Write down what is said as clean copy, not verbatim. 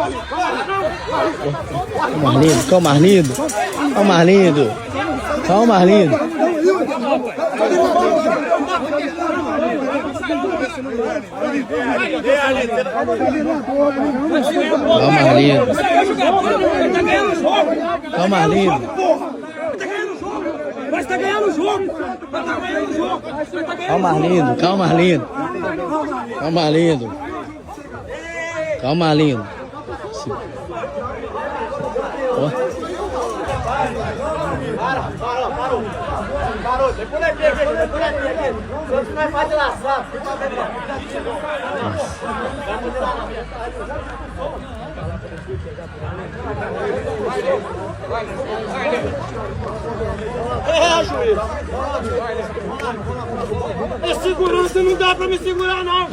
Qual o mais lindo? Qual o mais lindo? Qual o mais lindo? Qual o mais lindo? Qual o mais lindo? Mas tá ganhando o jogo! Qual o mais lindo? Qual o mais lindo? Qual o mais lindo? Qual o mais lindo? Parou, depois aqui. Você não vai fazer laçar. Juiz. É segurança, não dá pra me segurar não.